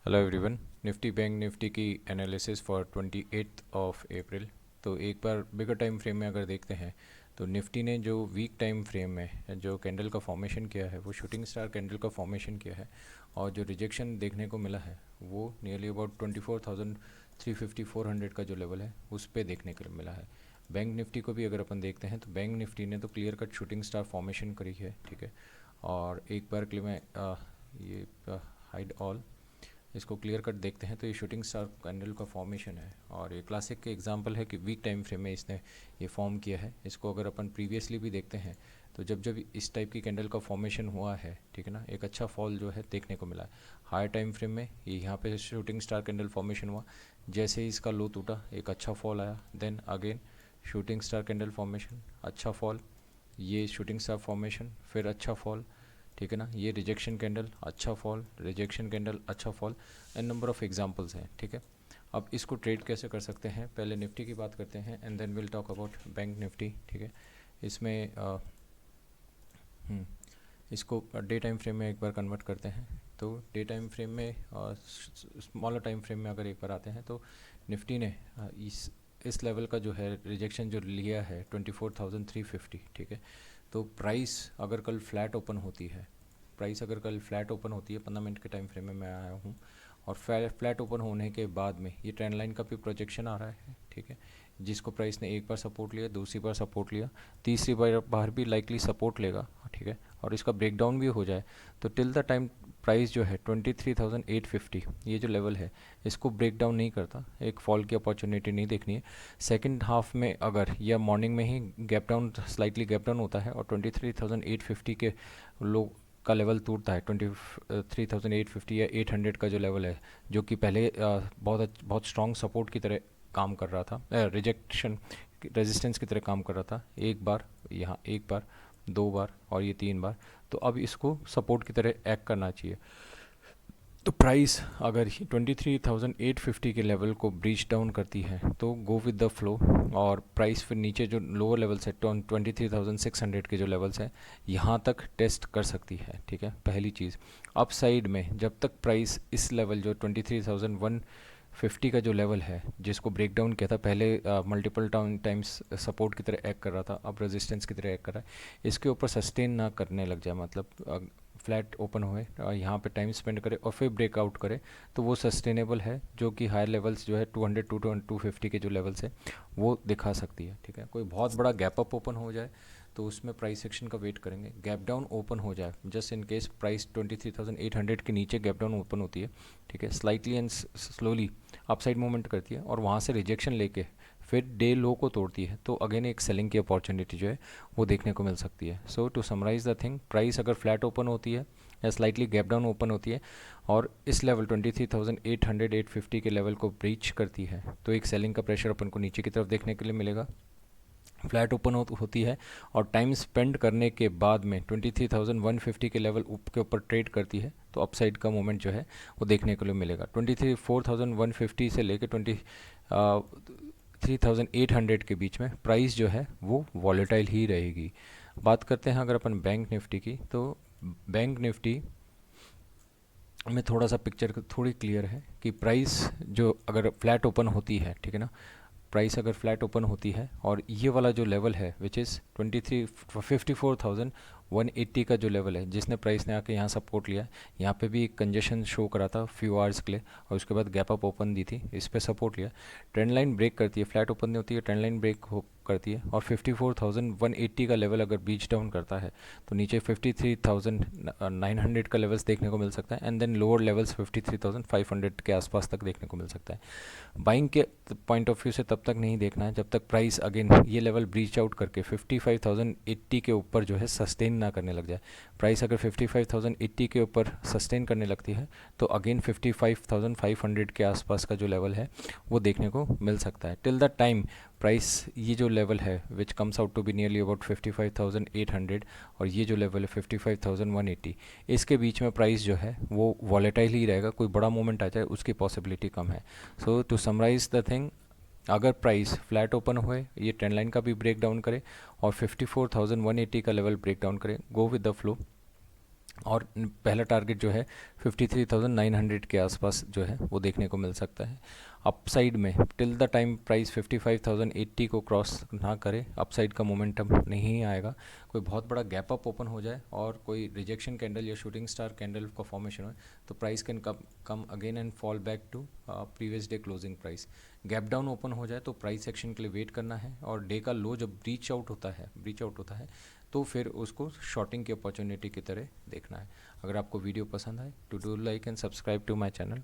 Hello everyone. Nifty bank Nifty की analysis for 28 of April. तो एक बार बिगर टाइम फ्रेम में अगर देखते हैं तो निफ्टी ने जो वीक टाइम फ्रेम में जो कैंडल का फॉर्मेशन किया है वो शूटिंग स्टार कैंडल का फॉर्मेशन किया है, और जो रिजेक्शन देखने को मिला है वो नियरली अबाउट 24,350-400 का जो लेवल है उस पर देखने को मिला है। बैंक निफ्टी को भी अगर अपन देखते हैं तो बैंक निफ्टी ने तो clear cut shooting star formation करी है, ठीक है। और एक बार के लिए मैं ये हाइड ऑल इसको क्लियर कट देखते हैं तो ये शूटिंग स्टार कैंडल का फॉर्मेशन है, और ये क्लासिक के एग्जांपल है कि वीक टाइम फ्रेम में इसने ये फॉर्म किया है। इसको अगर अपन प्रीवियसली भी देखते हैं तो जब जब इस टाइप की कैंडल का फॉर्मेशन हुआ है, ठीक है ना, एक अच्छा फॉल जो है देखने को मिला है। हायर टाइम फ्रेम में ये यहाँ पे शूटिंग स्टार कैंडल फॉर्मेशन हुआ, जैसे ही इसका लो टूटा एक अच्छा फॉल आया, then again shooting star candle formation, अच्छा फॉल, ये शूटिंग स्टार फॉर्मेशन, फिर अच्छा फॉल, ठीक है ना, ये रिजेक्शन कैंडल, अच्छा फॉल, रिजेक्शन कैंडल, अच्छा fall, N number of examples हैं, ठीक है। अब इसको ट्रेड कैसे कर सकते हैं, पहले निफ्टी की बात करते हैं and then will talk about Bank Nifty, ठीक है। इसमें इसको डे टाइम फ्रेम में एक बार कन्वर्ट करते हैं। तो डे टाइम फ्रेम में स्मॉलर टाइम फ्रेम में अगर एक बार आते हैं तो निफ्टी ने इस लेवल का जो है रिजेक्शन जो लिया है 24,350, ठीक है। तो प्राइस अगर कल फ्लैट ओपन होती है, प्राइस अगर कल फ्लैट ओपन होती है 15 मिनट के टाइम फ्रेम में मैं आया हूँ, और फ्लैट ओपन होने के बाद में ये ट्रेंड लाइन का भी प्रोजेक्शन आ रहा है, ठीक है, जिसको प्राइस ने एक बार सपोर्ट लिया, दूसरी बार सपोर्ट लिया, तीसरी बार भी लाइकली सपोर्ट लेगा, ठीक है, और इसका ब्रेकडाउन भी हो जाए तो टिल द टाइम प्राइस जो है 23,850 ये जो लेवल है इसको ब्रेक डाउन नहीं करता, एक फॉल की अपॉर्चुनिटी नहीं देखनी है। सेकंड हाफ में अगर या मॉर्निंग में ही gap down, slightly gap down होता है और 23,850 के लो का लेवल टूटता है, 23,850 या 800 का जो लेवल है, जो कि पहले बहुत स्ट्रॉन्ग सपोर्ट की तरह काम कर रहा था, रिजेक्शन रेजिस्टेंस की तरह काम कर रहा था, एक बार यहाँ, एक बार, दो बार और ये तीन बार, तो अब इसको सपोर्ट की तरह एक्ट करना चाहिए। तो प्राइस अगर 23,850 के लेवल को ब्रीच डाउन करती है तो गो विद द फ्लो, और प्राइस फिर नीचे जो लोअर लेवल्स है 23,600 के जो लेवल्स हैं यहाँ तक टेस्ट कर सकती है, ठीक है, पहली चीज़। अप साइड में जब तक प्राइस इस लेवल जो 23,150 का जो लेवल है जिसको ब्रेक डाउन किया था पहले, मल्टीपल टाइम्स सपोर्ट की तरह एक्ट कर रहा था, अब रेजिस्टेंस की तरह एक्ट कर रहा है, इसके ऊपर सस्टेन ना करने लग जाए, मतलब फ्लैट ओपन हुए यहाँ पे टाइम स्पेंड करे और फिर ब्रेकआउट करे तो वो सस्टेनेबल है, जो कि हायर लेवल्स जो है 200 टू 250 के जो लेवल्स है वो दिखा सकती है, ठीक है। कोई बहुत बड़ा गैप अप ओपन हो जाए तो उसमें प्राइस सेक्शन का वेट करेंगे, गैप डाउन ओपन हो जाए जस्ट इन केस प्राइस 23,800 के नीचे गैप डाउन ओपन होती है, ठीक है, slightly and slowly upside movement करती है और वहाँ से रिजेक्शन लेके फिर डे लो को तोड़ती है तो अगेन एक सेलिंग की अपॉर्चुनिटी जो है वो देखने को मिल सकती है। So to summarise the thing, price अगर फ्लैट ओपन होती है या स्लाइटली गैप डाउन ओपन होती है और इस लेवल 23,800-850 के लेवल को ब्रीच करती है तो एक सेलिंग का प्रेशर अपन को नीचे की तरफ देखने के लिए मिलेगा। फ्लैट ओपन होती है और टाइम स्पेंड करने के बाद में 23,150 के लेवल के ऊपर ट्रेड करती है तो अपसाइड का मोमेंट जो है वो देखने के लिए मिलेगा। 4,150 से लेकर 3,800 के बीच में प्राइस जो है वो वॉलेटाइल ही रहेगी। बात करते हैं अगर अपन बैंक निफ्टी की, तो बैंक निफ्टी में थोड़ा सा पिक्चर थोड़ी क्लियर है कि प्राइस जो अगर फ्लैट ओपन होती है, ठीक है ना, प्राइस अगर फ्लैट ओपन होती है और ये वाला जो लेवल है विच इज़ 54,180 का जो लेवल है जिसने प्राइस ने आके यहाँ सपोर्ट लिया, यहाँ पे भी एक कंजेशन शो करा था फ्यू आवर्स के लिए और उसके बाद गैप अप ओपन दी थी, इस पे सपोर्ट लिया, ट्रेंड लाइन ब्रेक करती है, फ्लैट ओपन नहीं होती है, ट्रेंड लाइन ब्रेक करती है और 54,180 का लेवल अगर बीच डाउन करता है तो नीचे 53,900 का लेवल्स देखने को मिल सकता है एंड देन लोअर लेवल्स 53,500 के आसपास तक देखने को मिल सकता है। बाइंग के पॉइंट ऑफ व्यू से तब तक नहीं देखना है जब तक प्राइस अगेन ये लेवल ब्रीच आउट करके 55,080 के ऊपर जो है सस्टेन ना करने लग जाए। प्राइस अगर 55,080 के ऊपर सस्टेन करने लगती है तो अगेन 55,500 के आसपास का जो लेवल है वो देखने को मिल सकता है। टिल द टाइम प्राइस ये जो लेवल है which comes out to be nearly about 55,800 और ये जो लेवल है 55,180, इसके बीच में प्राइस जो है वो वॉलेटाइल ही रहेगा, कोई बड़ा मूवमेंट आ जाए उसकी पॉसिबिलिटी कम है। So to summarise the thing, अगर प्राइस फ्लैट ओपन हुए, ये ट्रेंड लाइन का भी ब्रेक डाउन करे और 54,180 का लेवल ब्रेक डाउन करे, गो विद द फ्लो और पहला टारगेट जो है 53,900 के आसपास जो है वो देखने को मिल सकता है। अपसाइड में टिल द टाइम प्राइस 55,080 को क्रॉस ना करे, अपसाइड का मोमेंटम नहीं आएगा। कोई बहुत बड़ा गैप अप ओपन हो जाए और कोई रिजेक्शन कैंडल या शूटिंग स्टार कैंडल का फॉर्मेशन हो तो price can come again and fall back to previous day closing price. Gap down open हो जाए तो प्राइस एक्शन के लिए वेट करना है, और डे का लो जब ब्रीच आउट होता है तो फिर उसको शॉर्टिंग की अपॉर्चुनिटी की तरह देखना है। अगर आपको वीडियो पसंद आए तो do like and subscribe to my channel.